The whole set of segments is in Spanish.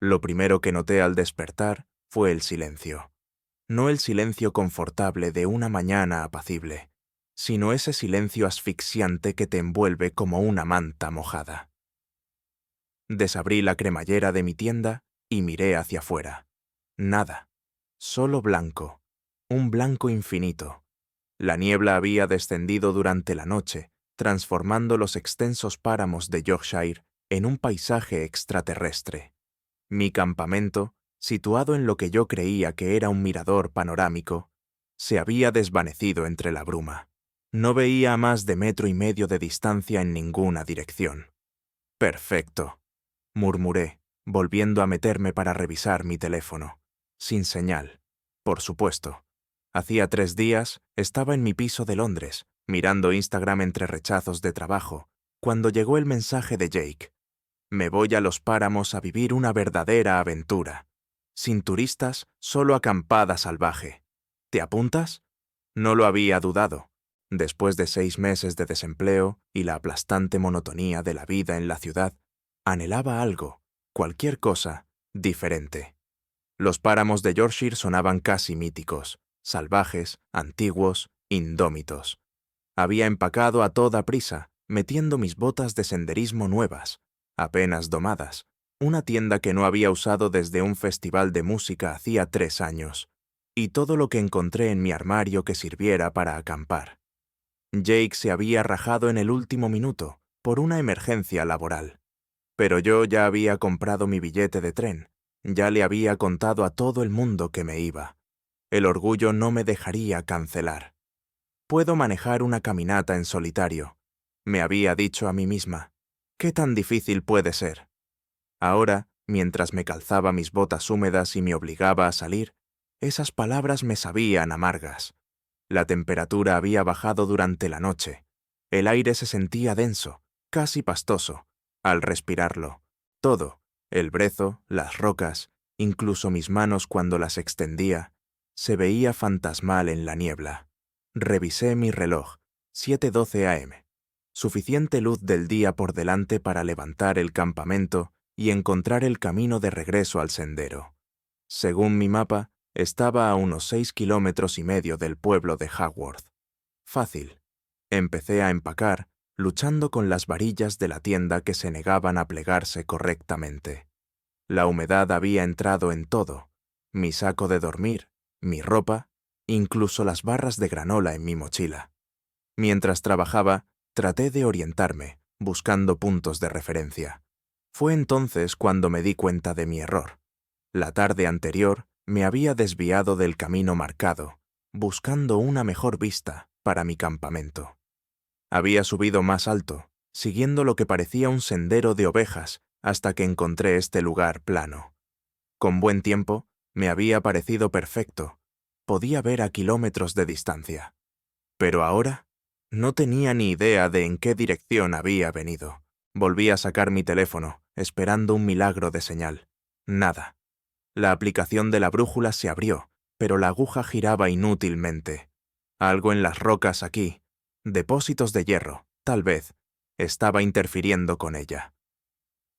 Lo primero que noté al despertar fue el silencio. No el silencio confortable de una mañana apacible, sino ese silencio asfixiante que te envuelve como una manta mojada. Desabrí la cremallera de mi tienda y miré hacia afuera. Nada. Solo blanco. Un blanco infinito. La niebla había descendido durante la noche, transformando los extensos páramos de Yorkshire en un paisaje extraterrestre. Mi campamento, situado en lo que yo creía que era un mirador panorámico, se había desvanecido entre la bruma. No veía a más de 1,5 metros de distancia en ninguna dirección. «Perfecto», murmuré, volviendo a meterme para revisar mi teléfono. Sin señal, por supuesto. Hacía 3 días estaba en mi piso de Londres, mirando Instagram entre rechazos de trabajo, cuando llegó el mensaje de Jake. Me voy a los páramos a vivir una verdadera aventura. Sin turistas, solo acampada salvaje. ¿Te apuntas? No lo había dudado. Después de 6 meses de desempleo y la aplastante monotonía de la vida en la ciudad, anhelaba algo, cualquier cosa, diferente. Los páramos de Yorkshire sonaban casi míticos, salvajes, antiguos, indómitos. Había empacado a toda prisa, metiendo mis botas de senderismo nuevas, apenas domadas, una tienda que no había usado desde un festival de música hacía 3 años, y todo lo que encontré en mi armario que sirviera para acampar. Jake se había rajado en el último minuto, por una emergencia laboral. Pero yo ya había comprado mi billete de tren, ya le había contado a todo el mundo que me iba. El orgullo no me dejaría cancelar. Puedo manejar una caminata en solitario, me había dicho a mí misma. ¿Qué tan difícil puede ser? Ahora, mientras me calzaba mis botas húmedas y me obligaba a salir, esas palabras me sabían amargas. La temperatura había bajado durante la noche. El aire se sentía denso, casi pastoso, al respirarlo. Todo, el brezo, las rocas, incluso mis manos cuando las extendía, se veía fantasmal en la niebla. Revisé mi reloj, 7:12 a.m. Suficiente luz del día por delante para levantar el campamento y encontrar el camino de regreso al sendero. Según mi mapa, estaba a unos 6,5 kilómetros del pueblo de Haworth. Fácil. Empecé a empacar, luchando con las varillas de la tienda que se negaban a plegarse correctamente. La humedad había entrado en todo: mi saco de dormir, mi ropa, incluso las barras de granola en mi mochila. Mientras trabajaba, traté de orientarme, buscando puntos de referencia. Fue entonces cuando me di cuenta de mi error. La tarde anterior me había desviado del camino marcado, buscando una mejor vista para mi campamento. Había subido más alto, siguiendo lo que parecía un sendero de ovejas, hasta que encontré este lugar plano. Con buen tiempo, me había parecido perfecto. Podía ver a kilómetros de distancia. Pero ahora, no tenía ni idea de en qué dirección había venido. Volví a sacar mi teléfono, esperando un milagro de señal. Nada. La aplicación de la brújula se abrió, pero la aguja giraba inútilmente. Algo en las rocas aquí, depósitos de hierro, tal vez, estaba interfiriendo con ella.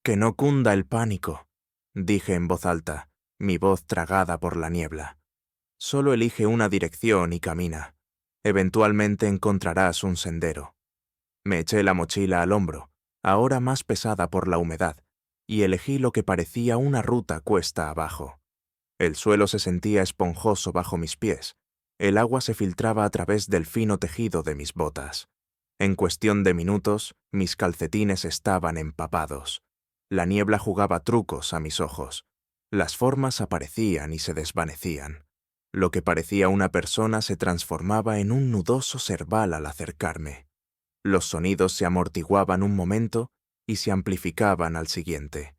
«Que no cunda el pánico», dije en voz alta, mi voz tragada por la niebla. «Solo elige una dirección y camina. Eventualmente encontrarás un sendero». Me eché la mochila al hombro, ahora más pesada por la humedad, y elegí lo que parecía una ruta cuesta abajo. El suelo se sentía esponjoso bajo mis pies. El agua se filtraba a través del fino tejido de mis botas. En cuestión de minutos, mis calcetines estaban empapados. La niebla jugaba trucos a mis ojos. Las formas aparecían y se desvanecían. Lo que parecía una persona se transformaba en un nudoso serval al acercarme. Los sonidos se amortiguaban un momento y se amplificaban al siguiente.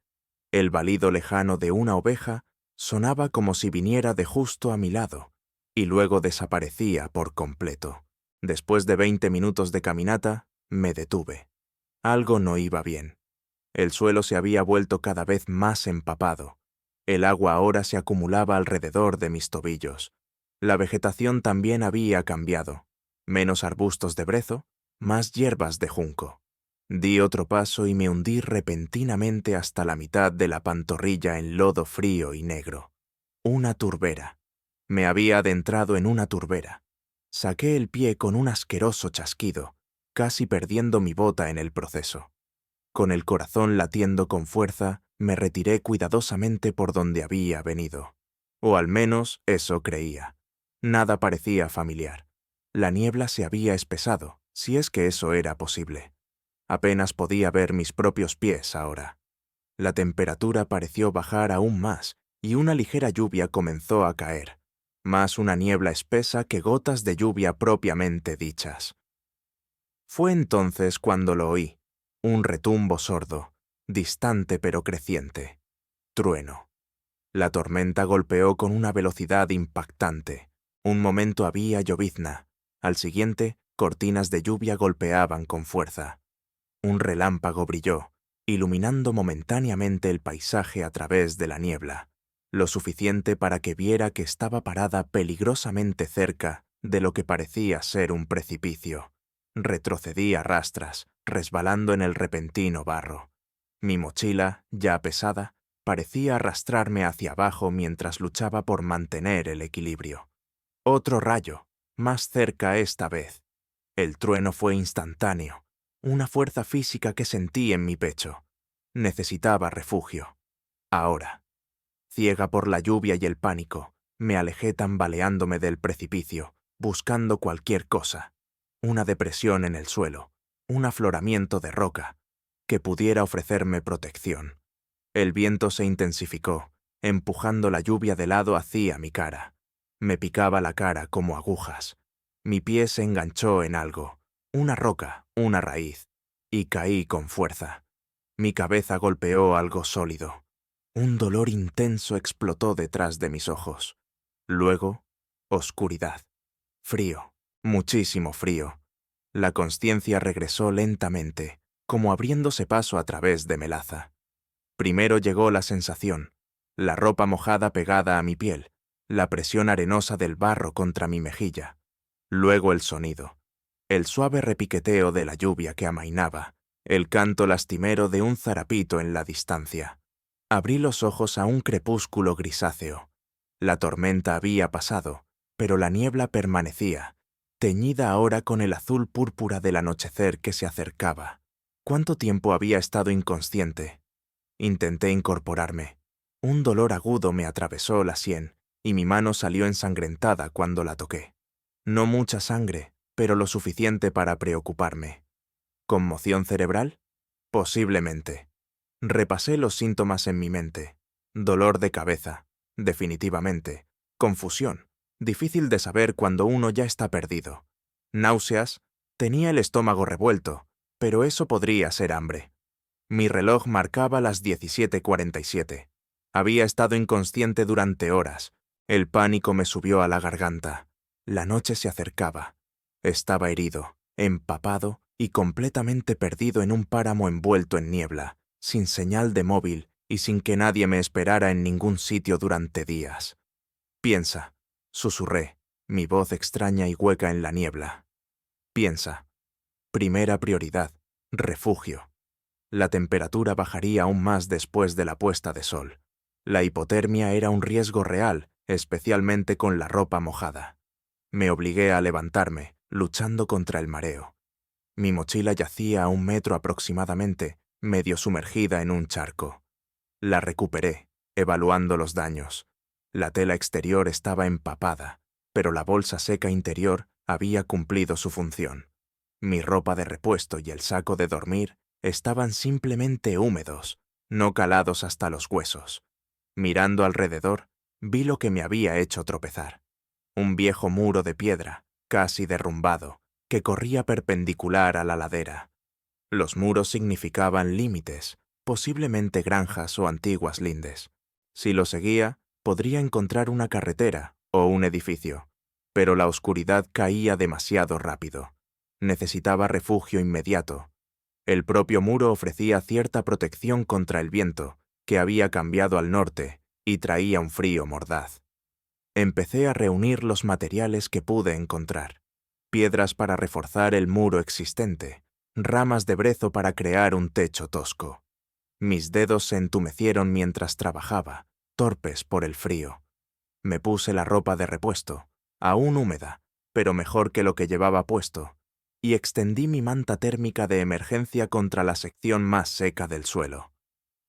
El balido lejano de una oveja sonaba como si viniera de justo a mi lado, y luego desaparecía por completo. Después de 20 minutos de caminata, me detuve. Algo no iba bien. El suelo se había vuelto cada vez más empapado. El agua ahora se acumulaba alrededor de mis tobillos. La vegetación también había cambiado. Menos arbustos de brezo, más hierbas de junco. Di otro paso y me hundí repentinamente hasta la mitad de la pantorrilla en lodo frío y negro. Una turbera. Me había adentrado en una turbera. Saqué el pie con un asqueroso chasquido, casi perdiendo mi bota en el proceso. Con el corazón latiendo con fuerza, me retiré cuidadosamente por donde había venido. O al menos eso creía. Nada parecía familiar. La niebla se había espesado, si es que eso era posible. Apenas podía ver mis propios pies ahora. La temperatura pareció bajar aún más y una ligera lluvia comenzó a caer, más una niebla espesa que gotas de lluvia propiamente dichas. Fue entonces cuando lo oí, un retumbo sordo, distante pero creciente. Trueno. La tormenta golpeó con una velocidad impactante. Un momento había llovizna, al siguiente, cortinas de lluvia golpeaban con fuerza. Un relámpago brilló, iluminando momentáneamente el paisaje a través de la niebla, lo suficiente para que viera que estaba parada peligrosamente cerca de lo que parecía ser un precipicio. Retrocedí a rastras, resbalando en el repentino barro. Mi mochila, ya pesada, parecía arrastrarme hacia abajo mientras luchaba por mantener el equilibrio. Otro rayo, más cerca esta vez. El trueno fue instantáneo, una fuerza física que sentí en mi pecho. Necesitaba refugio. Ahora. Ciega por la lluvia y el pánico, me alejé tambaleándome del precipicio, buscando cualquier cosa. Una depresión en el suelo, un afloramiento de roca, que pudiera ofrecerme protección. El viento se intensificó, empujando la lluvia de lado hacia mi cara. Me picaba la cara como agujas. Mi pie se enganchó en algo, una roca, una raíz, y caí con fuerza. Mi cabeza golpeó algo sólido. Un dolor intenso explotó detrás de mis ojos. Luego, oscuridad. Frío, muchísimo frío. La consciencia regresó lentamente, como abriéndose paso a través de melaza. Primero llegó la sensación, la ropa mojada pegada a mi piel, la presión arenosa del barro contra mi mejilla. Luego el sonido, el suave repiqueteo de la lluvia que amainaba, el canto lastimero de un zarapito en la distancia. Abrí los ojos a un crepúsculo grisáceo. La tormenta había pasado, pero la niebla permanecía, teñida ahora con el azul púrpura del anochecer que se acercaba. ¿Cuánto tiempo había estado inconsciente? Intenté incorporarme. Un dolor agudo me atravesó la sien, y mi mano salió ensangrentada cuando la toqué. No mucha sangre, pero lo suficiente para preocuparme. ¿Conmoción cerebral? Posiblemente. Repasé los síntomas en mi mente. Dolor de cabeza, definitivamente. Confusión, difícil de saber cuando uno ya está perdido. Náuseas, tenía el estómago revuelto, pero eso podría ser hambre. Mi reloj marcaba las 17:47. Había estado inconsciente durante horas. El pánico me subió a la garganta. La noche se acercaba. Estaba herido, empapado y completamente perdido en un páramo envuelto en niebla, sin señal de móvil y sin que nadie me esperara en ningún sitio durante días. Piensa, susurré, mi voz extraña y hueca en la niebla. Piensa. Primera prioridad, refugio. La temperatura bajaría aún más después de la puesta de sol. La hipotermia era un riesgo real, especialmente con la ropa mojada. Me obligué a levantarme, luchando contra el mareo. Mi mochila yacía a 1 metro aproximadamente, medio sumergida en un charco. La recuperé, evaluando los daños. La tela exterior estaba empapada, pero la bolsa seca interior había cumplido su función. Mi ropa de repuesto y el saco de dormir estaban simplemente húmedos, no calados hasta los huesos. Mirando alrededor, vi lo que me había hecho tropezar. Un viejo muro de piedra, casi derrumbado, que corría perpendicular a la ladera. Los muros significaban límites, posiblemente granjas o antiguas lindes. Si lo seguía, podría encontrar una carretera o un edificio, pero la oscuridad caía demasiado rápido. Necesitaba refugio inmediato. El propio muro ofrecía cierta protección contra el viento, que había cambiado al norte y traía un frío mordaz. Empecé a reunir los materiales que pude encontrar. Piedras para reforzar el muro existente, ramas de brezo para crear un techo tosco. Mis dedos se entumecieron mientras trabajaba, torpes por el frío. Me puse la ropa de repuesto, aún húmeda, pero mejor que lo que llevaba puesto, y extendí mi manta térmica de emergencia contra la sección más seca del suelo.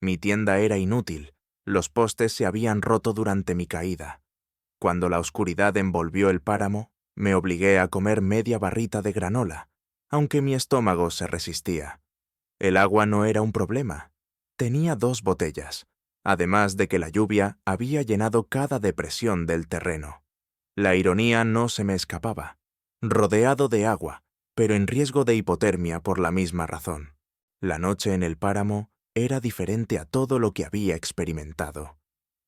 Mi tienda era inútil, los postes se habían roto durante mi caída. Cuando la oscuridad envolvió el páramo, me obligué a comer media barrita de granola, aunque mi estómago se resistía. El agua no era un problema. Tenía 2 botellas, además de que la lluvia había llenado cada depresión del terreno. La ironía no se me escapaba. Rodeado de agua, pero en riesgo de hipotermia por la misma razón. La noche en el páramo era diferente a todo lo que había experimentado.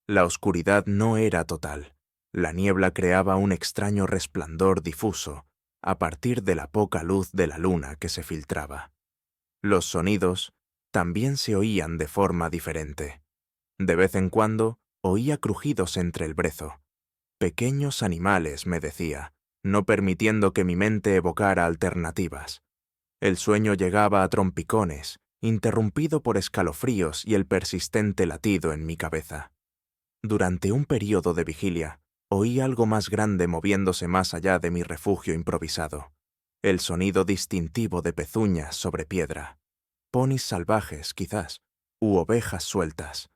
La oscuridad no era total. La niebla creaba un extraño resplandor difuso a partir de la poca luz de la luna que se filtraba. Los sonidos también se oían de forma diferente. De vez en cuando oía crujidos entre el brezo. Pequeños animales, me decía, no permitiendo que mi mente evocara alternativas. El sueño llegaba a trompicones, interrumpido por escalofríos y el persistente latido en mi cabeza. Durante un período de vigilia, oí algo más grande moviéndose más allá de mi refugio improvisado. El sonido distintivo de pezuñas sobre piedra. Ponis salvajes, quizás, u ovejas sueltas.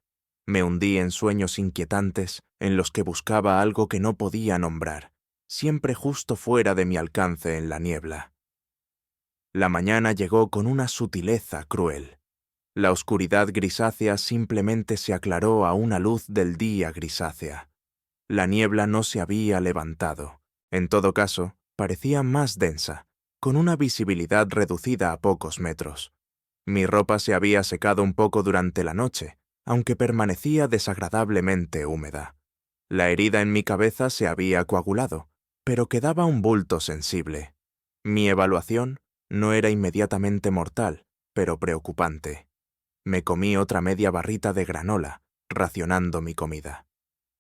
Me hundí en sueños inquietantes en los que buscaba algo que no podía nombrar, siempre justo fuera de mi alcance en la niebla. La mañana llegó con una sutileza cruel. La oscuridad grisácea simplemente se aclaró a una luz del día grisácea. La niebla no se había levantado. En todo caso, parecía más densa, con una visibilidad reducida a pocos metros. Mi ropa se había secado un poco durante la noche, aunque permanecía desagradablemente húmeda. La herida en mi cabeza se había coagulado, pero quedaba un bulto sensible. Mi evaluación no era inmediatamente mortal, pero preocupante. Me comí otra media barrita de granola, racionando mi comida.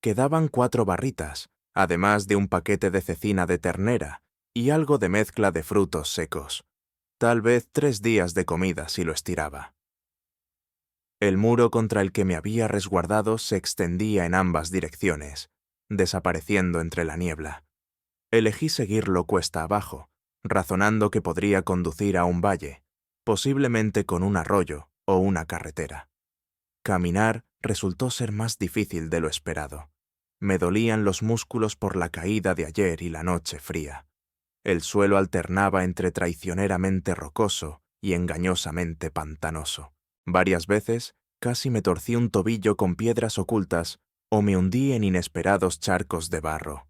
Quedaban 4 barritas, además de un paquete de cecina de ternera y algo de mezcla de frutos secos. Tal vez 3 días de comida si lo estiraba. El muro contra el que me había resguardado se extendía en ambas direcciones, desapareciendo entre la niebla. Elegí seguirlo cuesta abajo, razonando que podría conducir a un valle, posiblemente con un arroyo o una carretera. Caminar resultó ser más difícil de lo esperado. Me dolían los músculos por la caída de ayer y la noche fría. El suelo alternaba entre traicioneramente rocoso y engañosamente pantanoso. Varias veces casi me torcí un tobillo con piedras ocultas o me hundí en inesperados charcos de barro.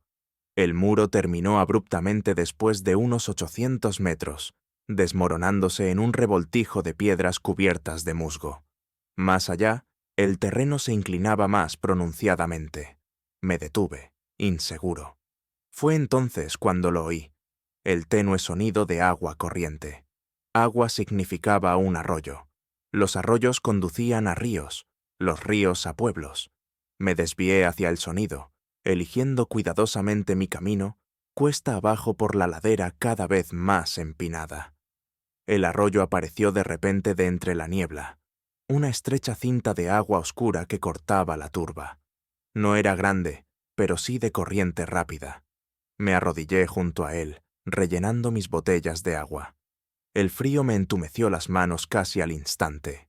El muro terminó abruptamente después de unos 800 metros, desmoronándose en un revoltijo de piedras cubiertas de musgo. Más allá, el terreno se inclinaba más pronunciadamente. Me detuve, inseguro. Fue entonces cuando lo oí. El tenue sonido de agua corriente. Agua significaba un arroyo. Los arroyos conducían a ríos, los ríos a pueblos. Me desvié hacia el sonido, eligiendo cuidadosamente mi camino, cuesta abajo por la ladera cada vez más empinada. El arroyo apareció de repente de entre la niebla, una estrecha cinta de agua oscura que cortaba la turba. No era grande, pero sí de corriente rápida. Me arrodillé junto a él, rellenando mis botellas de agua. El frío me entumeció las manos casi al instante.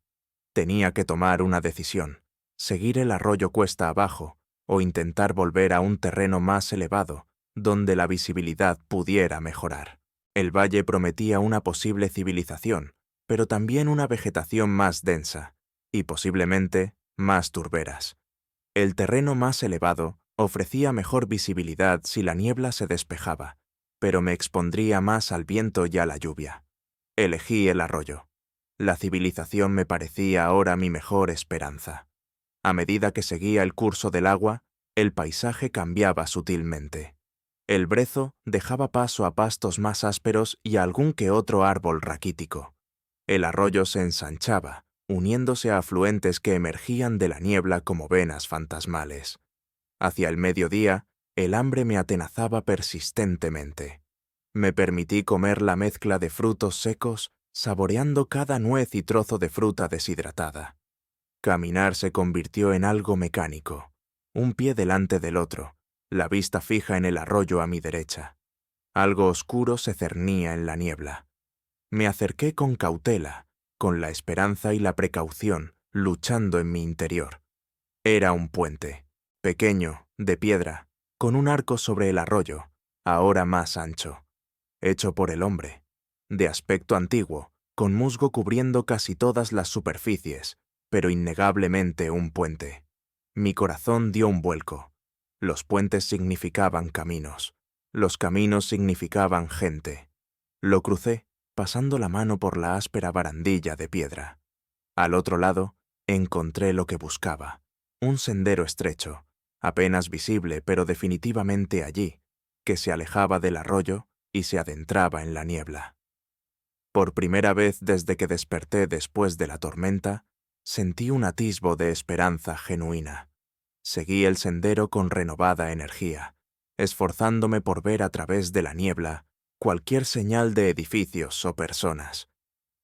Tenía que tomar una decisión, seguir el arroyo cuesta abajo o intentar volver a un terreno más elevado, donde la visibilidad pudiera mejorar. El valle prometía una posible civilización, pero también una vegetación más densa, y posiblemente más turberas. El terreno más elevado ofrecía mejor visibilidad si la niebla se despejaba, pero me expondría más al viento y a la lluvia. Elegí el arroyo. La civilización me parecía ahora mi mejor esperanza. A medida que seguía el curso del agua, el paisaje cambiaba sutilmente. El brezo dejaba paso a pastos más ásperos y a algún que otro árbol raquítico. El arroyo se ensanchaba, uniéndose a afluentes que emergían de la niebla como venas fantasmales. Hacia el mediodía, el hambre me atenazaba persistentemente. Me permití comer la mezcla de frutos secos saboreando cada nuez y trozo de fruta deshidratada. Caminar se convirtió en algo mecánico, un pie delante del otro, la vista fija en el arroyo a mi derecha. Algo oscuro se cernía en la niebla. Me acerqué con cautela, con la esperanza y la precaución luchando en mi interior. Era un puente, pequeño, de piedra, con un arco sobre el arroyo, ahora más ancho, hecho por el hombre, de aspecto antiguo, con musgo cubriendo casi todas las superficies, pero innegablemente un puente. Mi corazón dio un vuelco. Los puentes significaban caminos. Los caminos significaban gente. Lo crucé, pasando la mano por la áspera barandilla de piedra. Al otro lado, encontré lo que buscaba. Un sendero estrecho, apenas visible pero definitivamente allí, que se alejaba del arroyo y se adentraba en la niebla. Por primera vez desde que desperté después de la tormenta, sentí un atisbo de esperanza genuina. Seguí el sendero con renovada energía, esforzándome por ver a través de la niebla cualquier señal de edificios o personas.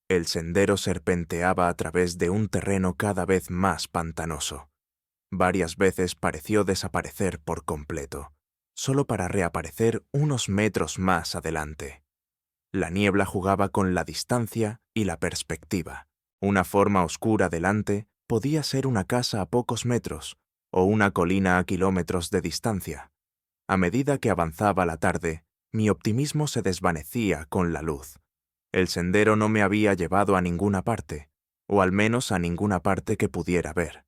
El sendero serpenteaba a través de un terreno cada vez más pantanoso. Varias veces pareció desaparecer por completo, solo para reaparecer unos metros más adelante. La niebla jugaba con la distancia y la perspectiva. Una forma oscura delante podía ser una casa a pocos metros o una colina a kilómetros de distancia. A medida que avanzaba la tarde, mi optimismo se desvanecía con la luz. El sendero no me había llevado a ninguna parte, o al menos a ninguna parte que pudiera ver.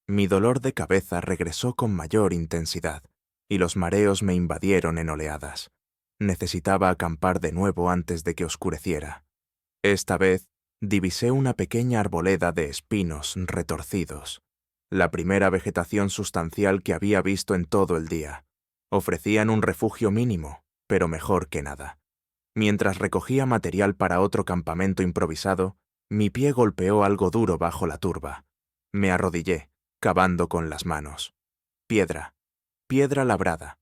Mi dolor de cabeza regresó con mayor intensidad, y los mareos me invadieron en oleadas. Necesitaba acampar de nuevo antes de que oscureciera. Esta vez, divisé una pequeña arboleda de espinos retorcidos, la primera vegetación sustancial que había visto en todo el día. Ofrecían un refugio mínimo, pero mejor que nada. Mientras recogía material para otro campamento improvisado, mi pie golpeó algo duro bajo la turba. Me arrodillé, cavando con las manos. Piedra, piedra labrada,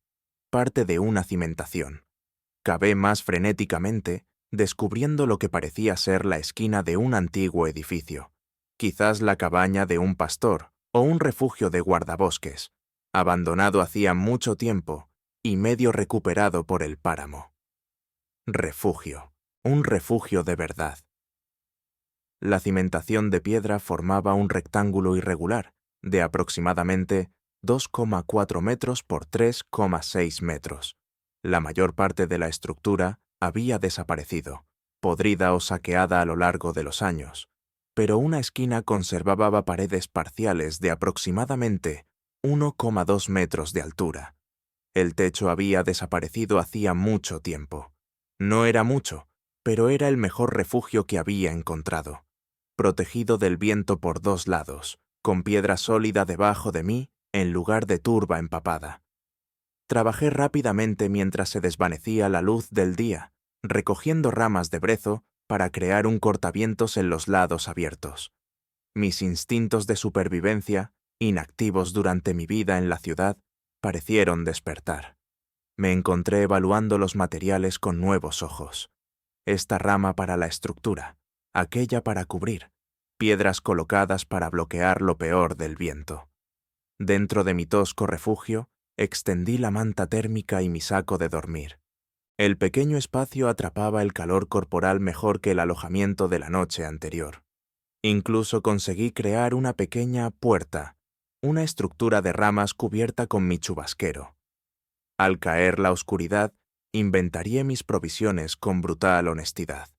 parte de una cimentación. Cavé más frenéticamente, descubriendo lo que parecía ser la esquina de un antiguo edificio, quizás la cabaña de un pastor o un refugio de guardabosques, abandonado hacía mucho tiempo y medio recuperado por el páramo. Refugio, un refugio de verdad. La cimentación de piedra formaba un rectángulo irregular, de aproximadamente 2,4 metros por 3,6 metros. La mayor parte de la estructura había desaparecido, podrida o saqueada a lo largo de los años, pero una esquina conservaba paredes parciales de aproximadamente 1,2 metros de altura. El techo había desaparecido hacía mucho tiempo. No era mucho, pero era el mejor refugio que había encontrado. Protegido del viento por dos lados, con piedra sólida debajo de mí en lugar de turba empapada. Trabajé rápidamente mientras se desvanecía la luz del día, recogiendo ramas de brezo para crear un cortavientos en los lados abiertos. Mis instintos de supervivencia, inactivos durante mi vida en la ciudad, parecieron despertar. Me encontré evaluando los materiales con nuevos ojos. Esta rama para la estructura, aquella para cubrir, piedras colocadas para bloquear lo peor del viento. Dentro de mi tosco refugio, extendí la manta térmica y mi saco de dormir. El pequeño espacio atrapaba el calor corporal mejor que el alojamiento de la noche anterior. Incluso conseguí crear una pequeña puerta, una estructura de ramas cubierta con mi chubasquero. Al caer la oscuridad, inventarié mis provisiones con brutal honestidad.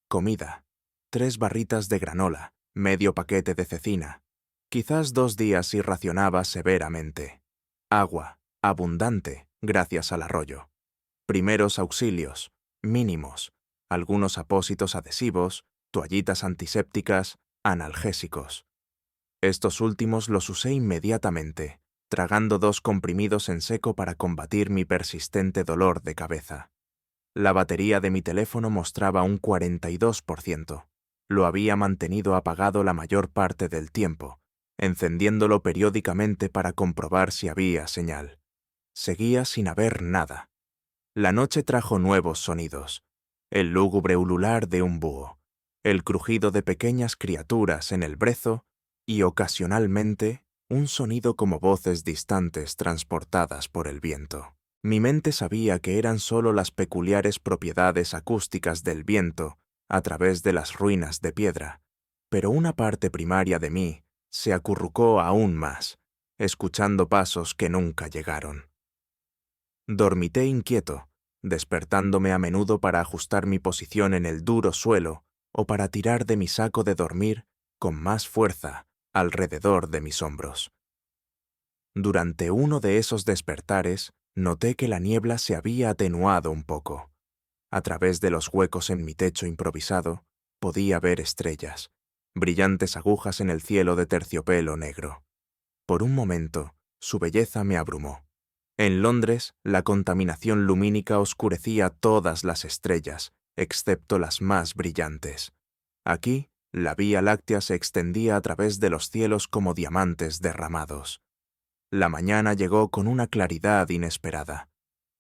Comida, 3 barritas de granola, medio paquete de cecina. Quizás 2 días si racionaba severamente. Agua, abundante, gracias al arroyo. Primeros auxilios, mínimos. Algunos apósitos adhesivos, toallitas antisépticas, analgésicos. Estos últimos los usé inmediatamente, tragando 2 comprimidos en seco para combatir mi persistente dolor de cabeza. La batería de mi teléfono mostraba un 42%. Lo había mantenido apagado la mayor parte del tiempo, encendiéndolo periódicamente para comprobar si había señal. Seguía sin haber nada. La noche trajo nuevos sonidos. El lúgubre ulular de un búho, el crujido de pequeñas criaturas en el brezo y, ocasionalmente, un sonido como voces distantes transportadas por el viento. Mi mente sabía que eran solo las peculiares propiedades acústicas del viento a través de las ruinas de piedra, pero una parte primaria de mí se acurrucó aún más, escuchando pasos que nunca llegaron. Dormité inquieto, despertándome a menudo para ajustar mi posición en el duro suelo o para tirar de mi saco de dormir con más fuerza alrededor de mis hombros. Durante uno de esos despertares, noté que la niebla se había atenuado un poco. A través de los huecos en mi techo improvisado, podía ver estrellas, brillantes agujas en el cielo de terciopelo negro. Por un momento, su belleza me abrumó. En Londres, la contaminación lumínica oscurecía todas las estrellas, excepto las más brillantes. Aquí, la Vía Láctea se extendía a través de los cielos como diamantes derramados. La mañana llegó con una claridad inesperada.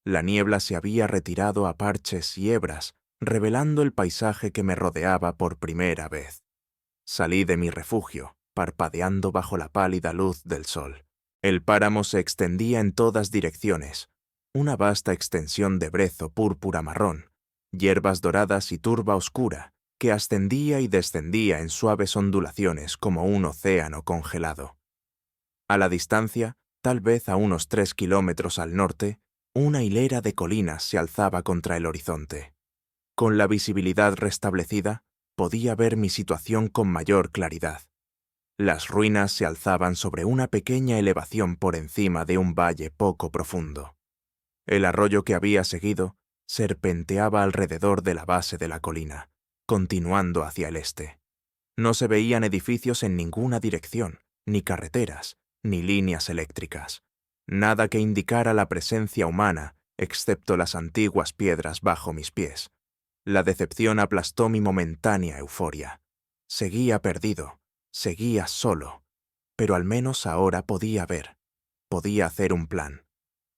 La niebla se había retirado a parches y hebras, revelando el paisaje que me rodeaba por primera vez. Salí de mi refugio, parpadeando bajo la pálida luz del sol. El páramo se extendía en todas direcciones, una vasta extensión de brezo púrpura-marrón, hierbas doradas y turba oscura, que ascendía y descendía en suaves ondulaciones como un océano congelado. A la distancia, tal vez a unos 3 kilómetros al norte, una hilera de colinas se alzaba contra el horizonte. Con la visibilidad restablecida, podía ver mi situación con mayor claridad. Las ruinas se alzaban sobre una pequeña elevación por encima de un valle poco profundo. El arroyo que había seguido serpenteaba alrededor de la base de la colina, continuando hacia el este. No se veían edificios en ninguna dirección, ni carreteras, ni líneas eléctricas. Nada que indicara la presencia humana, excepto las antiguas piedras bajo mis pies. La decepción aplastó mi momentánea euforia. Seguía perdido, seguía solo, pero al menos ahora podía ver, podía hacer un plan.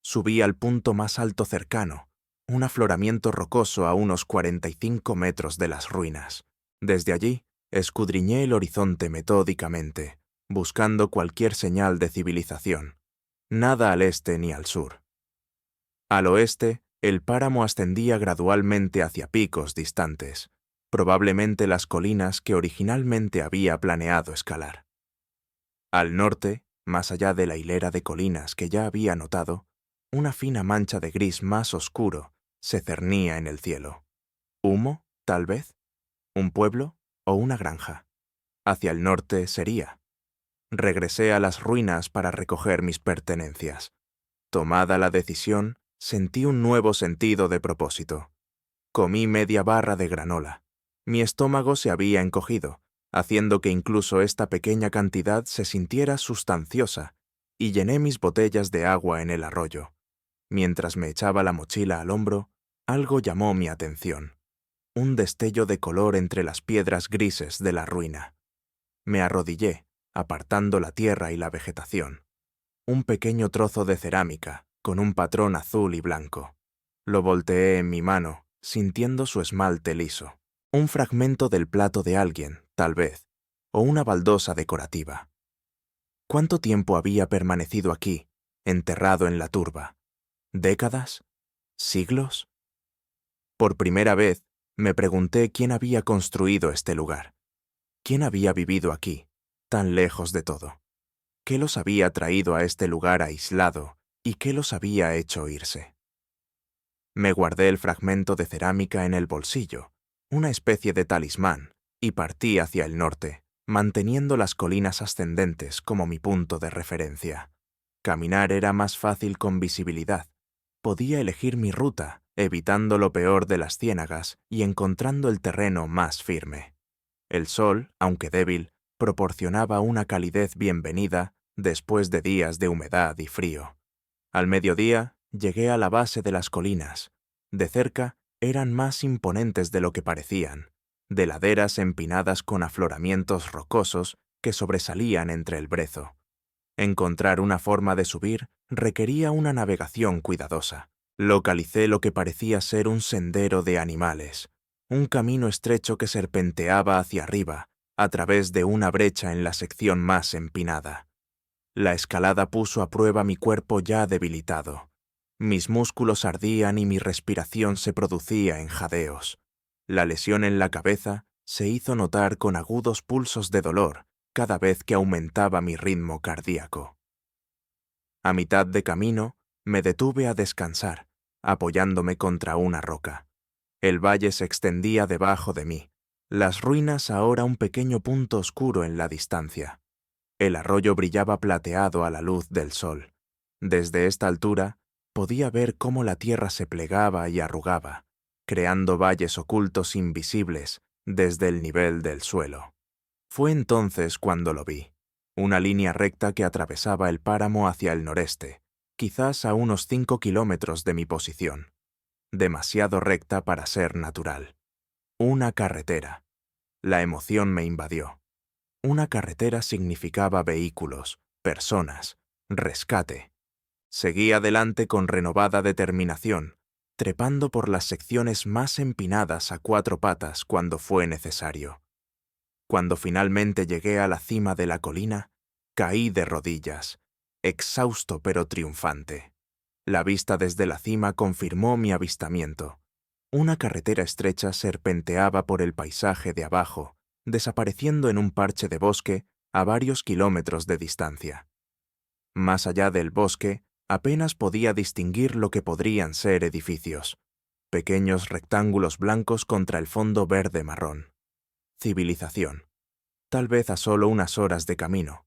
Subí al punto más alto cercano, un afloramiento rocoso a unos 45 metros de las ruinas. Desde allí, escudriñé el horizonte metódicamente, buscando cualquier señal de civilización. Nada al este ni al sur. Al oeste, el páramo ascendía gradualmente hacia picos distantes, probablemente las colinas que originalmente había planeado escalar. Al norte, más allá de la hilera de colinas que ya había notado, una fina mancha de gris más oscuro se cernía en el cielo. ¿Humo, tal vez? ¿Un pueblo o una granja? Hacia el norte sería. Regresé a las ruinas para recoger mis pertenencias. Tomada la decisión, sentí un nuevo sentido de propósito. Comí media barra de granola. Mi estómago se había encogido, haciendo que incluso esta pequeña cantidad se sintiera sustanciosa, y llené mis botellas de agua en el arroyo. Mientras me echaba la mochila al hombro, algo llamó mi atención. Un destello de color entre las piedras grises de la ruina. Me arrodillé, apartando la tierra y la vegetación. Un pequeño trozo de cerámica, con un patrón azul y blanco. Lo volteé en mi mano, sintiendo su esmalte liso. Un fragmento del plato de alguien, tal vez, o una baldosa decorativa. ¿Cuánto tiempo había permanecido aquí, enterrado en la turba? ¿Décadas? ¿Siglos? Por primera vez, me pregunté quién había construido este lugar. ¿Quién había vivido aquí, tan lejos de todo? ¿Qué los había traído a este lugar aislado y qué los había hecho irse? Me guardé el fragmento de cerámica en el bolsillo, una especie de talismán, y partí hacia el norte, manteniendo las colinas ascendentes como mi punto de referencia. Caminar era más fácil con visibilidad. Podía elegir mi ruta, evitando lo peor de las ciénagas y encontrando el terreno más firme. El sol, aunque débil, proporcionaba una calidez bienvenida después de días de humedad y frío. Al mediodía, llegué a la base de las colinas. De cerca, eran más imponentes de lo que parecían, de laderas empinadas con afloramientos rocosos que sobresalían entre el brezo. Encontrar una forma de subir requería una navegación cuidadosa. Localicé lo que parecía ser un sendero de animales, un camino estrecho que serpenteaba hacia arriba, a través de una brecha en la sección más empinada. La escalada puso a prueba mi cuerpo ya debilitado. Mis músculos ardían y mi respiración se producía en jadeos. La lesión en la cabeza se hizo notar con agudos pulsos de dolor cada vez que aumentaba mi ritmo cardíaco. A mitad de camino, me detuve a descansar, apoyándome contra una roca. El valle se extendía debajo de mí, las ruinas ahora un pequeño punto oscuro en la distancia. El arroyo brillaba plateado a la luz del sol. Desde esta altura, podía ver cómo la tierra se plegaba y arrugaba, creando valles ocultos invisibles desde el nivel del suelo. Fue entonces cuando lo vi, una línea recta que atravesaba el páramo hacia el noreste, quizás a unos 5 kilómetros de mi posición. Demasiado recta para ser natural. Una carretera. La emoción me invadió. Una carretera significaba vehículos, personas, rescate. Seguí adelante con renovada determinación, trepando por las secciones más empinadas a 4 patas cuando fue necesario. Cuando finalmente llegué a la cima de la colina, caí de rodillas, exhausto pero triunfante. La vista desde la cima confirmó mi avistamiento. Una carretera estrecha serpenteaba por el paisaje de abajo, desapareciendo en un parche de bosque a varios kilómetros de distancia. Más allá del bosque, apenas podía distinguir lo que podrían ser edificios, pequeños rectángulos blancos contra el fondo verde-marrón. Civilización. Tal vez a solo unas horas de camino.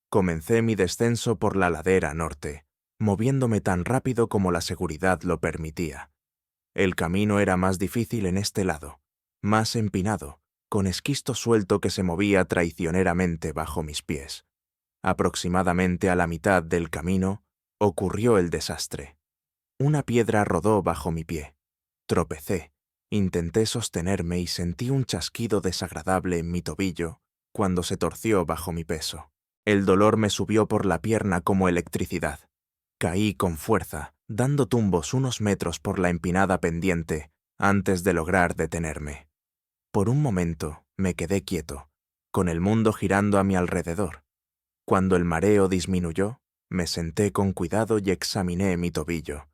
Comencé mi descenso por la ladera norte, moviéndome tan rápido como la seguridad lo permitía. El camino era más difícil en este lado, más empinado, con esquisto suelto que se movía traicioneramente bajo mis pies. Aproximadamente a la mitad del camino, ocurrió el desastre. Una piedra rodó bajo mi pie. Tropecé, intenté sostenerme y sentí un chasquido desagradable en mi tobillo cuando se torció bajo mi peso. El dolor me subió por la pierna como electricidad. Caí con fuerza, dando tumbos unos metros por la empinada pendiente antes de lograr detenerme. Por un momento me quedé quieto, con el mundo girando a mi alrededor. Cuando el mareo disminuyó, me senté con cuidado y examiné mi tobillo.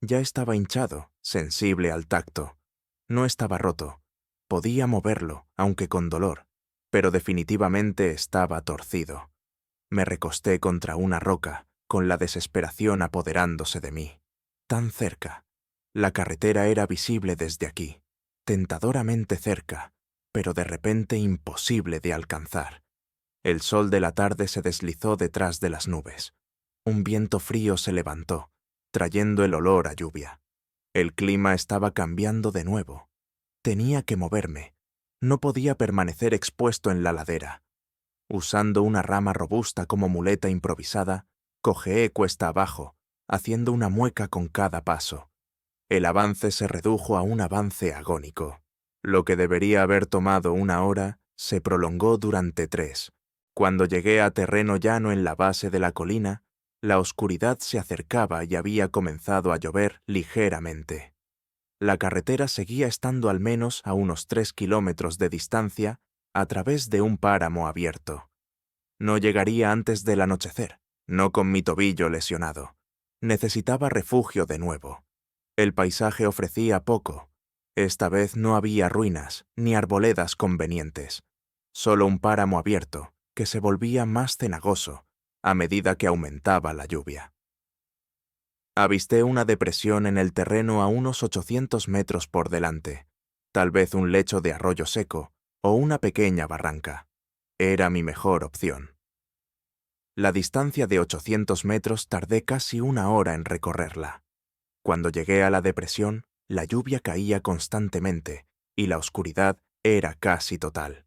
Ya estaba hinchado, sensible al tacto. No estaba roto. Podía moverlo, aunque con dolor, pero definitivamente estaba torcido. Me recosté contra una roca, con la desesperación apoderándose de mí. Tan cerca. La carretera era visible desde aquí, tentadoramente cerca, pero de repente imposible de alcanzar. El sol de la tarde se deslizó detrás de las nubes. Un viento frío se levantó, trayendo el olor a lluvia. El clima estaba cambiando de nuevo. Tenía que moverme. No podía permanecer expuesto en la ladera. Usando una rama robusta como muleta improvisada, cojeé cuesta abajo, haciendo una mueca con cada paso. El avance se redujo a un avance agónico. Lo que debería haber tomado 1 hora se prolongó durante 3. Cuando llegué a terreno llano en la base de la colina, la oscuridad se acercaba y había comenzado a llover ligeramente. La carretera seguía estando al menos a unos 3 kilómetros de distancia a través de un páramo abierto. No llegaría antes del anochecer, no con mi tobillo lesionado. Necesitaba refugio de nuevo. El paisaje ofrecía poco. Esta vez no había ruinas ni arboledas convenientes, solo un páramo abierto que se volvía más cenagoso a medida que aumentaba la lluvia. Avisté una depresión en el terreno a unos 800 metros por delante, tal vez un lecho de arroyo seco o una pequeña barranca. Era mi mejor opción. La distancia de 800 metros tardé casi 1 hora en recorrerla. Cuando llegué a la depresión, la lluvia caía constantemente y la oscuridad era casi total.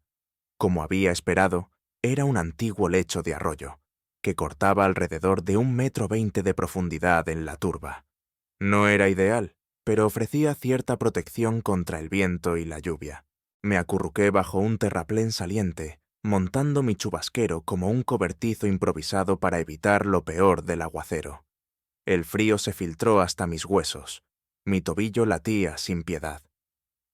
Como había esperado, era un antiguo lecho de arroyo, que cortaba alrededor de 1,20 m de profundidad en la turba. No era ideal, pero ofrecía cierta protección contra el viento y la lluvia. Me acurruqué bajo un terraplén saliente, montando mi chubasquero como un cobertizo improvisado para evitar lo peor del aguacero. El frío se filtró hasta mis huesos. Mi tobillo latía sin piedad.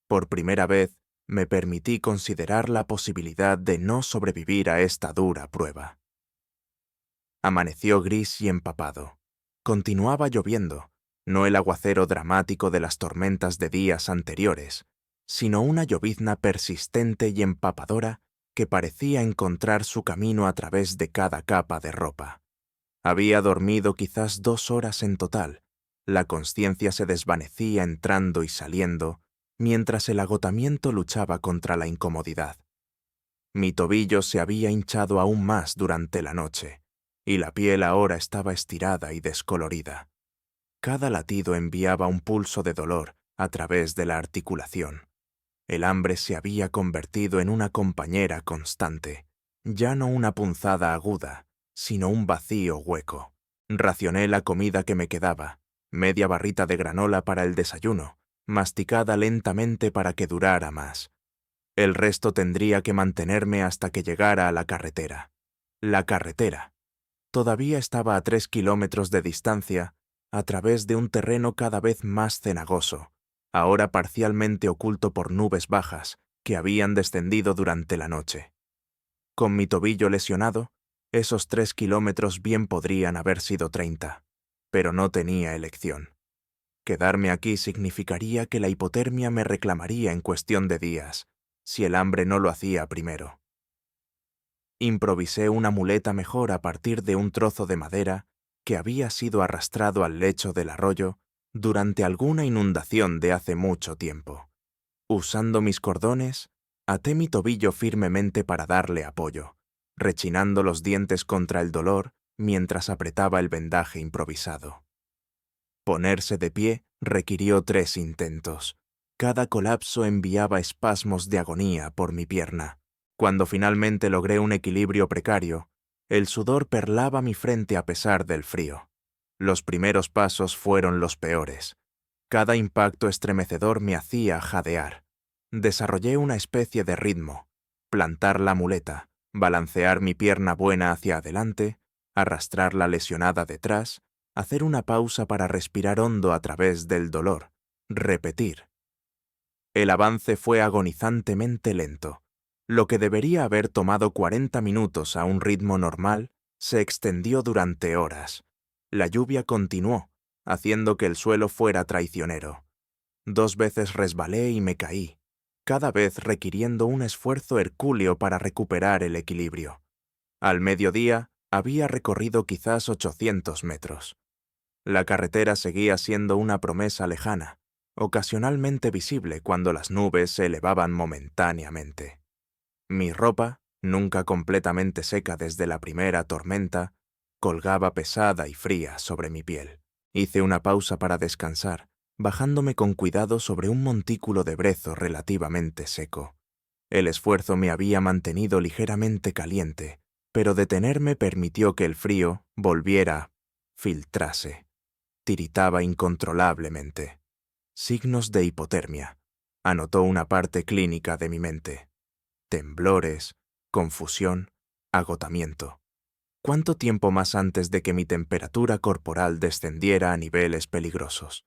Por primera vez, me permití considerar la posibilidad de no sobrevivir a esta dura prueba. Amaneció gris y empapado. Continuaba lloviendo, no el aguacero dramático de las tormentas de días anteriores, sino una llovizna persistente y empapadora que parecía encontrar su camino a través de cada capa de ropa. Había dormido quizás 2 horas en total. La consciencia se desvanecía entrando y saliendo, mientras el agotamiento luchaba contra la incomodidad. Mi tobillo se había hinchado aún más durante la noche, y la piel ahora estaba estirada y descolorida. Cada latido enviaba un pulso de dolor a través de la articulación. El hambre se había convertido en una compañera constante, ya no una punzada aguda, sino un vacío hueco. Racioné la comida que me quedaba, media barrita de granola para el desayuno, masticada lentamente para que durara más. El resto tendría que mantenerme hasta que llegara a la carretera. La carretera. Todavía estaba a 3 kilómetros de distancia, a través de un terreno cada vez más cenagoso, ahora parcialmente oculto por nubes bajas que habían descendido durante la noche. Con mi tobillo lesionado, esos 3 kilómetros bien podrían haber sido 30, pero no tenía elección. Quedarme aquí significaría que la hipotermia me reclamaría en cuestión de días, si el hambre no lo hacía primero. Improvisé una muleta mejor a partir de un trozo de madera que había sido arrastrado al lecho del arroyo durante alguna inundación de hace mucho tiempo. Usando mis cordones, até mi tobillo firmemente para darle apoyo, rechinando los dientes contra el dolor mientras apretaba el vendaje improvisado. Ponerse de pie requirió 3 intentos. Cada colapso enviaba espasmos de agonía por mi pierna. Cuando finalmente logré un equilibrio precario, el sudor perlaba mi frente a pesar del frío. Los primeros pasos fueron los peores. Cada impacto estremecedor me hacía jadear. Desarrollé una especie de ritmo: plantar la muleta, balancear mi pierna buena hacia adelante, arrastrar la lesionada detrás, hacer una pausa para respirar hondo a través del dolor, repetir. El avance fue agonizantemente lento. Lo que debería haber tomado 40 minutos a un ritmo normal se extendió durante horas. La lluvia continuó, haciendo que el suelo fuera traicionero. 2 veces resbalé y me caí, cada vez requiriendo un esfuerzo hercúleo para recuperar el equilibrio. Al mediodía había recorrido quizás 800 metros. La carretera seguía siendo una promesa lejana, ocasionalmente visible cuando las nubes se elevaban momentáneamente. Mi ropa, nunca completamente seca desde la primera tormenta, colgaba pesada y fría sobre mi piel. Hice una pausa para descansar, bajándome con cuidado sobre un montículo de brezo relativamente seco. El esfuerzo me había mantenido ligeramente caliente, pero detenerme permitió que el frío volviera, filtrase. Tiritaba incontrolablemente. Signos de hipotermia, anotó una parte clínica de mi mente. Temblores, confusión, agotamiento. ¿Cuánto tiempo más antes de que mi temperatura corporal descendiera a niveles peligrosos?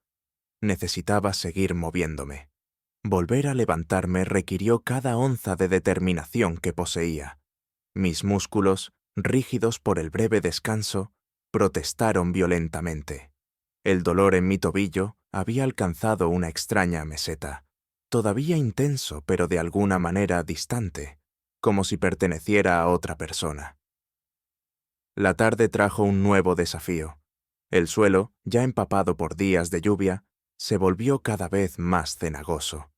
Necesitaba seguir moviéndome. Volver a levantarme requirió cada onza de determinación que poseía. Mis músculos, rígidos por el breve descanso, protestaron violentamente. El dolor en mi tobillo había alcanzado una extraña meseta, todavía intenso pero de alguna manera distante, como si perteneciera a otra persona. La tarde trajo un nuevo desafío. El suelo, ya empapado por días de lluvia, se volvió cada vez más cenagoso.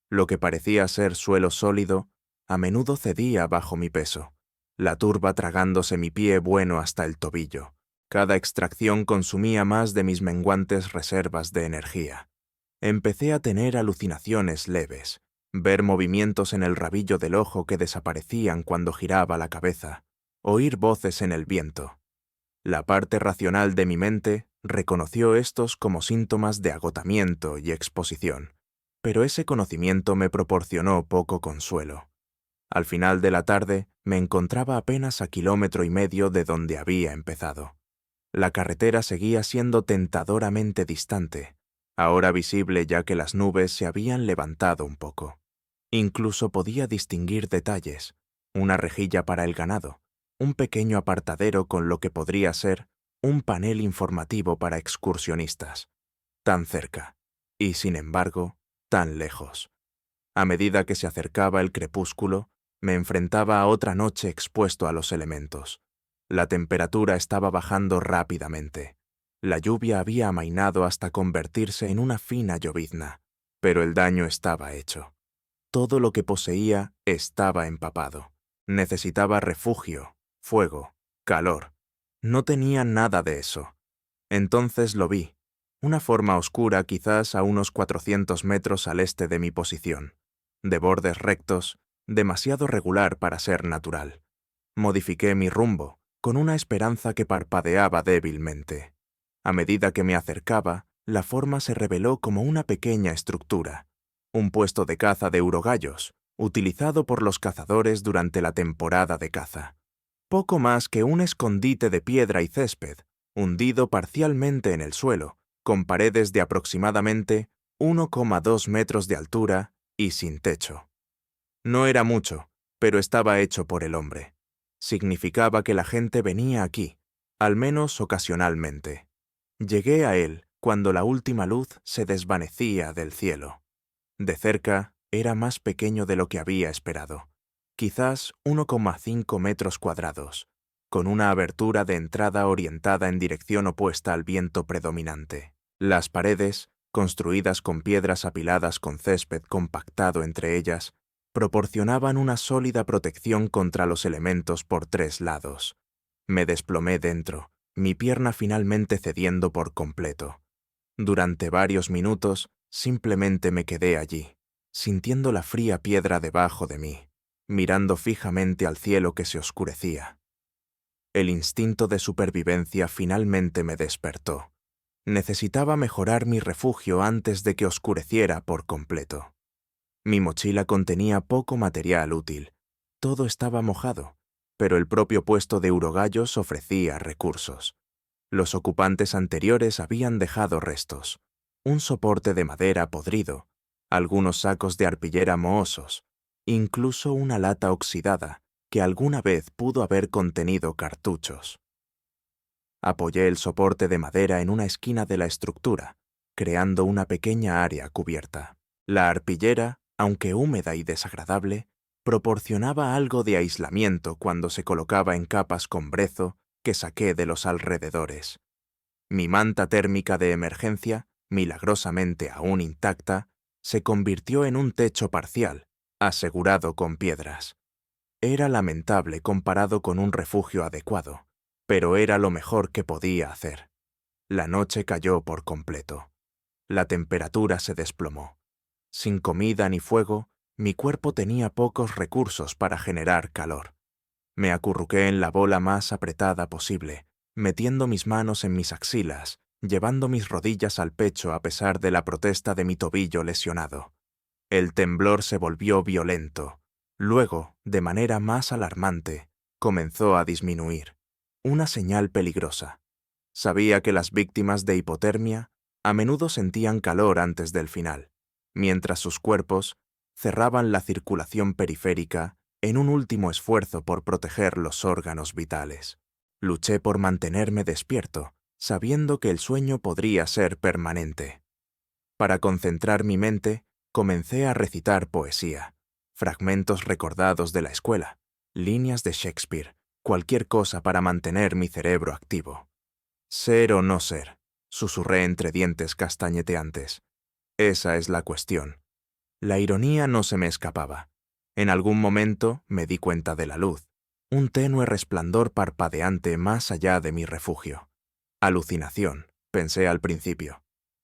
Lo que parecía ser suelo sólido, a menudo cedía bajo mi peso, la turba tragándose mi pie bueno hasta el tobillo. Cada extracción consumía más de mis menguantes reservas de energía. Empecé a tener alucinaciones leves, ver movimientos en el rabillo del ojo que desaparecían cuando giraba la cabeza, oír voces en el viento. La parte racional de mi mente reconoció estos como síntomas de agotamiento y exposición, pero ese conocimiento me proporcionó poco consuelo. Al final de la tarde me encontraba apenas a 1,5 kilómetros de donde había empezado. La carretera seguía siendo tentadoramente distante, ahora visible ya que las nubes se habían levantado un poco. Incluso podía distinguir detalles, una rejilla para el ganado, un pequeño apartadero con lo que podría ser un panel informativo para excursionistas. Tan cerca, y sin embargo, tan lejos. A medida que se acercaba el crepúsculo, me enfrentaba a otra noche expuesto a los elementos. La temperatura estaba bajando rápidamente. La lluvia había amainado hasta convertirse en una fina llovizna, pero el daño estaba hecho. Todo lo que poseía estaba empapado. Necesitaba refugio, fuego, calor. No tenía nada de eso. Entonces lo vi, una forma oscura quizás a unos 400 metros al este de mi posición, de bordes rectos, demasiado regular para ser natural. Modifiqué mi rumbo, con una esperanza que parpadeaba débilmente. A medida que me acercaba, la forma se reveló como una pequeña estructura, un puesto de caza de urogallos, utilizado por los cazadores durante la temporada de caza. Poco más que un escondite de piedra y césped, hundido parcialmente en el suelo, con paredes de aproximadamente 1,2 metros de altura y sin techo. No era mucho, pero estaba hecho por el hombre. Significaba que la gente venía aquí, al menos ocasionalmente. Llegué a él cuando la última luz se desvanecía del cielo. De cerca, era más pequeño de lo que había esperado, quizás 1,5 metros cuadrados, con una abertura de entrada orientada en dirección opuesta al viento predominante. Las paredes, construidas con piedras apiladas con césped compactado entre ellas, proporcionaban una sólida protección contra los elementos por 3 lados. Me desplomé dentro, mi pierna finalmente cediendo por completo. Durante varios minutos, simplemente me quedé allí, sintiendo la fría piedra debajo de mí, mirando fijamente al cielo que se oscurecía. El instinto de supervivencia finalmente me despertó. Necesitaba mejorar mi refugio antes de que oscureciera por completo. Mi mochila contenía poco material útil. Todo estaba mojado, pero el propio puesto de urogallos ofrecía recursos. Los ocupantes anteriores habían dejado restos, un soporte de madera podrido, algunos sacos de arpillera mohosos, incluso una lata oxidada que alguna vez pudo haber contenido cartuchos. Apoyé el soporte de madera en una esquina de la estructura, creando una pequeña área cubierta. La arpillera, aunque húmeda y desagradable, proporcionaba algo de aislamiento cuando se colocaba en capas con brezo que saqué de los alrededores. Mi manta térmica de emergencia, milagrosamente aún intacta, se convirtió en un techo parcial, asegurado con piedras. Era lamentable comparado con un refugio adecuado, pero era lo mejor que podía hacer. La noche cayó por completo. La temperatura se desplomó. Sin comida ni fuego, mi cuerpo tenía pocos recursos para generar calor. Me acurruqué en la bola más apretada posible, metiendo mis manos en mis axilas, llevando mis rodillas al pecho a pesar de la protesta de mi tobillo lesionado. El temblor se volvió violento. Luego, de manera más alarmante, comenzó a disminuir. Una señal peligrosa. Sabía que las víctimas de hipotermia a menudo sentían calor antes del final, mientras sus cuerpos cerraban la circulación periférica en un último esfuerzo por proteger los órganos vitales. Luché por mantenerme despierto, sabiendo que el sueño podría ser permanente. Para concentrar mi mente, comencé a recitar poesía, fragmentos recordados de la escuela, líneas de Shakespeare, cualquier cosa para mantener mi cerebro activo. Ser o no ser, susurré entre dientes castañeteantes. Esa es la cuestión. La ironía no se me escapaba. En algún momento me di cuenta de la luz, un tenue resplandor parpadeante más allá de mi refugio. Alucinación, pensé al principio,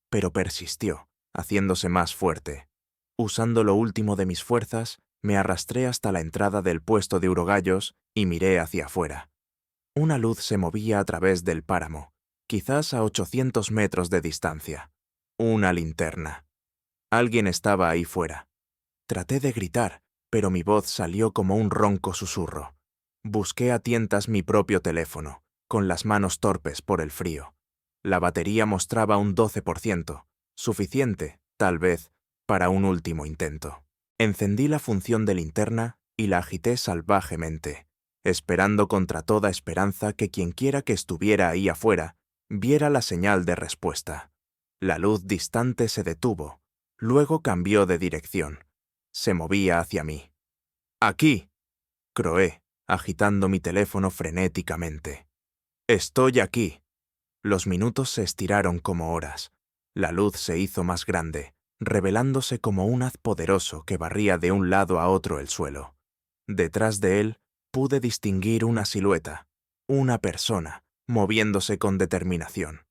pero persistió, haciéndose más fuerte. Usando lo último de mis fuerzas, me arrastré hasta la entrada del puesto de urogallos y miré hacia afuera. Una luz se movía a través del páramo, quizás a 800 metros de distancia. Una linterna. Alguien estaba ahí fuera. Traté de gritar, pero mi voz salió como un ronco susurro. Busqué a tientas mi propio teléfono, con las manos torpes por el frío. La batería mostraba un 12%, Suficiente, tal vez, para un último intento. Encendí la función de linterna y la agité salvajemente, esperando contra toda esperanza que quienquiera que estuviera ahí afuera viera la señal de respuesta. La luz distante se detuvo, luego cambió de dirección. Se movía hacia mí. ¡Aquí!, croé, agitando mi teléfono frenéticamente. «Estoy aquí». Los minutos se estiraron como horas. La luz se hizo más grande, revelándose como un haz poderoso que barría de un lado a otro el suelo. Detrás de él pude distinguir una silueta, una persona, moviéndose con determinación.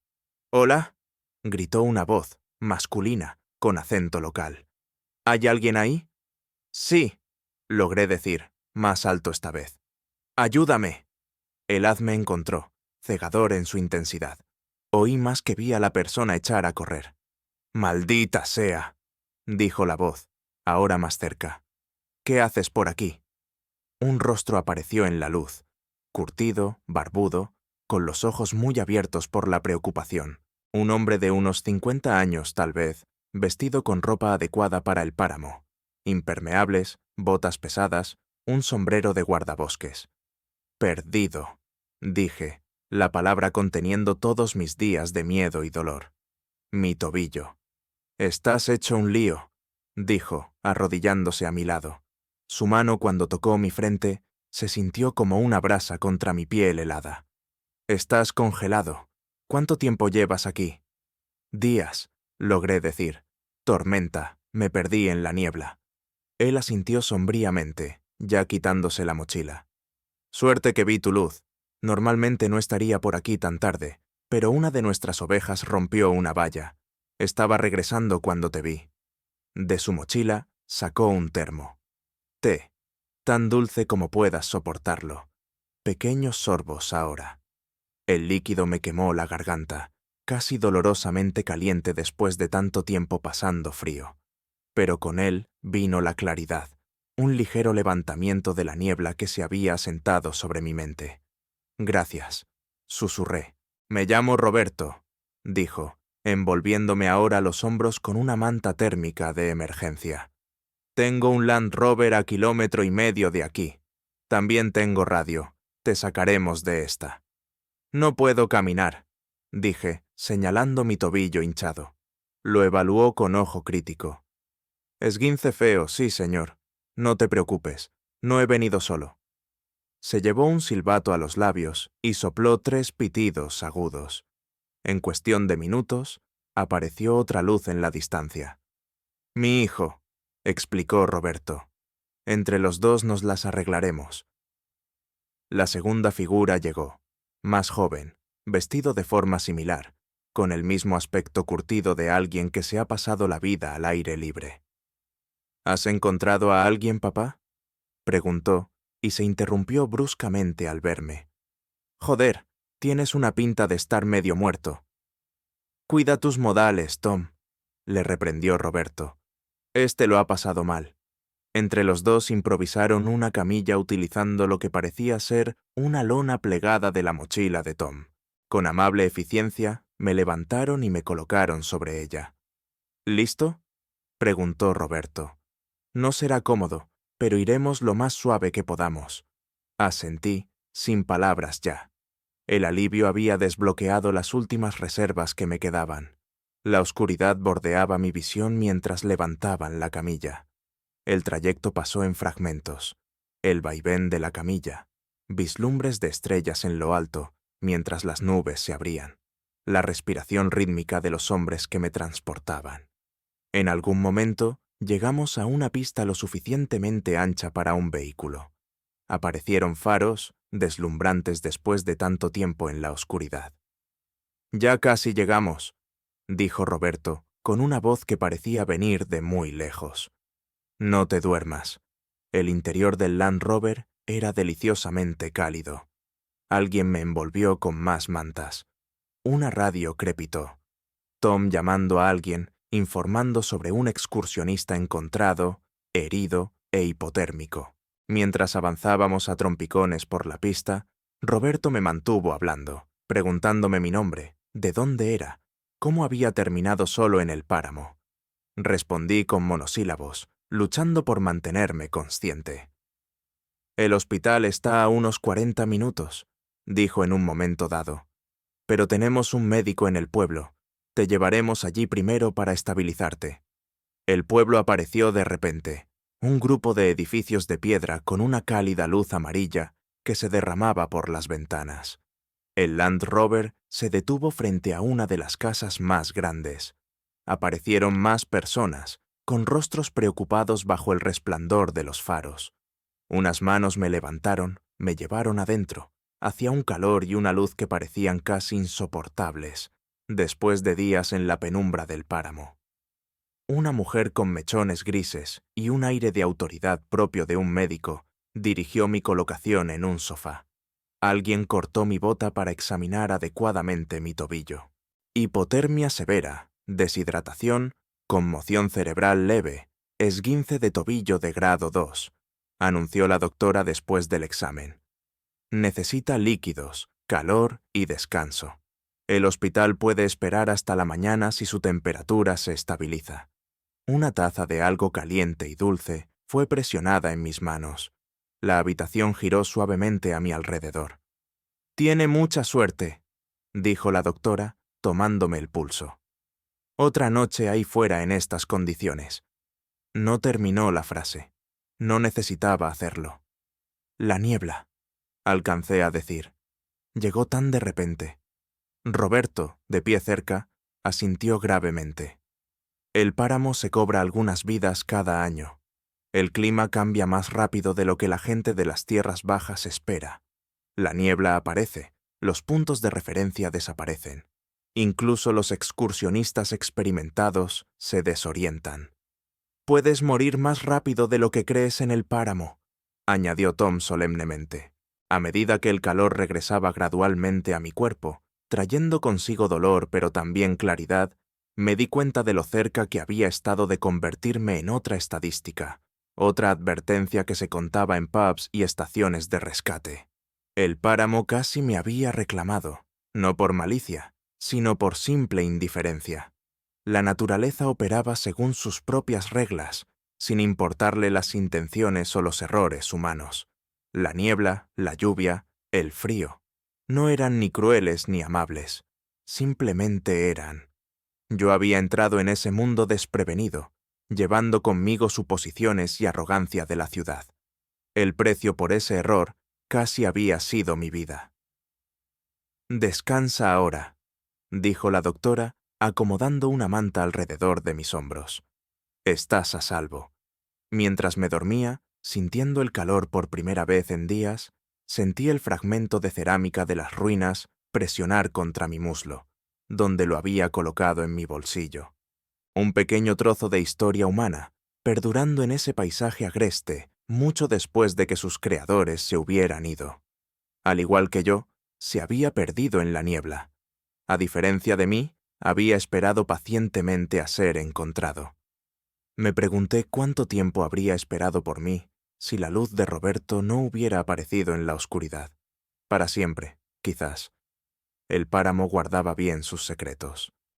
«¿Hola?», gritó una voz, masculina, con acento local. «¿Hay alguien ahí?». «Sí», logré decir, más alto esta vez. «¡Ayúdame!». El haz me encontró, cegador en su intensidad. Oí más que vi a la persona echar a correr. «¡Maldita sea!», dijo la voz, ahora más cerca. «¿Qué haces por aquí?». Un rostro apareció en la luz, curtido, barbudo, con los ojos muy abiertos por la preocupación. Un hombre de unos 50 años, tal vez, vestido con ropa adecuada para el páramo. Impermeables, botas pesadas, un sombrero de guardabosques. «Perdido», dije, la palabra conteniendo todos mis días de miedo y dolor. «Mi tobillo». «Estás hecho un lío», dijo, arrodillándose a mi lado. Su mano, cuando tocó mi frente, se sintió como una brasa contra mi piel helada. «Estás congelado. ¿Cuánto tiempo llevas aquí?». «Días», logré decir. «Tormenta, me perdí en la niebla». Él asintió sombríamente, ya quitándose la mochila. «Suerte que vi tu luz. Normalmente no estaría por aquí tan tarde, pero una de nuestras ovejas rompió una valla. Estaba regresando cuando te vi». De su mochila sacó un termo. «Té, tan dulce como puedas soportarlo. Pequeños sorbos ahora». El líquido me quemó la garganta, casi dolorosamente caliente después de tanto tiempo pasando frío. Pero con él vino la claridad, un ligero levantamiento de la niebla que se había asentado sobre mi mente. «Gracias», susurré. «Me llamo Roberto», dijo, envolviéndome ahora los hombros con una manta térmica de emergencia. «Tengo un Land Rover a 1,5 kilómetros de aquí. También tengo radio. Te sacaremos de esta». «No puedo caminar», dije, señalando mi tobillo hinchado. Lo evaluó con ojo crítico. «Esguince feo, sí, señor. No te preocupes, no he venido solo». Se llevó un silbato a los labios y sopló 3 pitidos agudos. En cuestión de minutos, apareció otra luz en la distancia. «Mi hijo», explicó Roberto. «Entre los dos nos las arreglaremos». La segunda figura llegó, más joven, vestido de forma similar, con el mismo aspecto curtido de alguien que se ha pasado la vida al aire libre. «¿Has encontrado a alguien, papá?», preguntó, y se interrumpió bruscamente al verme. «Joder, tienes una pinta de estar medio muerto». «Cuida tus modales, Tom», le reprendió Roberto. «Este lo ha pasado mal». Entre los dos improvisaron una camilla utilizando lo que parecía ser una lona plegada de la mochila de Tom. Con amable eficiencia, me levantaron y me colocaron sobre ella. «¿Listo?», preguntó Roberto. «No será cómodo, pero iremos lo más suave que podamos». Asentí, sin palabras ya. El alivio había desbloqueado las últimas reservas que me quedaban. La oscuridad bordeaba mi visión mientras levantaban la camilla. El trayecto pasó en fragmentos. El vaivén de la camilla, vislumbres de estrellas en lo alto, mientras las nubes se abrían. La respiración rítmica de los hombres que me transportaban. En algún momento, llegamos a una pista lo suficientemente ancha para un vehículo. Aparecieron faros, deslumbrantes después de tanto tiempo en la oscuridad. «Ya casi llegamos», dijo Roberto, con una voz que parecía venir de muy lejos. «No te duermas». El interior del Land Rover era deliciosamente cálido. Alguien me envolvió con más mantas. Una radio crepitó. Tom llamando a alguien, informando sobre un excursionista encontrado, herido e hipotérmico. Mientras avanzábamos a trompicones por la pista, Roberto me mantuvo hablando, preguntándome mi nombre, de dónde era, ¿Cómo había terminado solo en el páramo? Respondí con monosílabos, luchando por mantenerme consciente. El hospital está a unos 40 minutos, dijo en un momento dado. Pero tenemos un médico en el pueblo. Te llevaremos allí primero para estabilizarte. El pueblo apareció de repente, un grupo de edificios de piedra con una cálida luz amarilla que se derramaba por las ventanas. El Land Rover se detuvo frente a una de las casas más grandes. Aparecieron más personas, con rostros preocupados bajo el resplandor de los faros. Unas manos me levantaron, me llevaron adentro, hacia un calor y una luz que parecían casi insoportables, después de días en la penumbra del páramo. Una mujer con mechones grises y un aire de autoridad propio de un médico dirigió mi colocación en un sofá. Alguien cortó mi bota para examinar adecuadamente mi tobillo. Hipotermia severa, deshidratación, conmoción cerebral leve, esguince de tobillo de grado 2, anunció la doctora después del examen. Necesita líquidos, calor y descanso. El hospital puede esperar hasta la mañana si su temperatura se estabiliza. Una taza de algo caliente y dulce fue presionada en mis manos. La habitación giró suavemente a mi alrededor. «Tiene mucha suerte», dijo la doctora, tomándome el pulso. «Otra noche ahí fuera en estas condiciones». No terminó la frase. No necesitaba hacerlo. «La niebla», alcancé a decir. Llegó tan de repente. Roberto, de pie cerca, asintió gravemente. El páramo se cobra algunas vidas cada año. El clima cambia más rápido de lo que la gente de las tierras bajas espera. La niebla aparece, los puntos de referencia desaparecen. Incluso los excursionistas experimentados se desorientan. «Puedes morir más rápido de lo que crees en el páramo», añadió Tom solemnemente. A medida que el calor regresaba gradualmente a mi cuerpo, trayendo consigo dolor pero también claridad, me di cuenta de lo cerca que había estado de convertirme en otra estadística, otra advertencia que se contaba en pubs y estaciones de rescate. El páramo casi me había reclamado, no por malicia, sino por simple indiferencia. La naturaleza operaba según sus propias reglas, sin importarle las intenciones o los errores humanos. La niebla, la lluvia, el frío, no eran ni crueles ni amables, simplemente eran. Yo había entrado en ese mundo desprevenido, llevando conmigo suposiciones y arrogancia de la ciudad. El precio por ese error casi había sido mi vida. «Descansa ahora», dijo la doctora, acomodando una manta alrededor de mis hombros. «Estás a salvo». Mientras me dormía, sintiendo el calor por primera vez en días, sentí el fragmento de cerámica de las ruinas presionar contra mi muslo, donde lo había colocado en mi bolsillo. Un pequeño trozo de historia humana, perdurando en ese paisaje agreste mucho después de que sus creadores se hubieran ido. Al igual que yo, se había perdido en la niebla. A diferencia de mí, había esperado pacientemente a ser encontrado. Me pregunté cuánto tiempo habría esperado por mí si la luz de Roberto no hubiera aparecido en la oscuridad. Para siempre, quizás. El páramo guardaba bien sus secretos.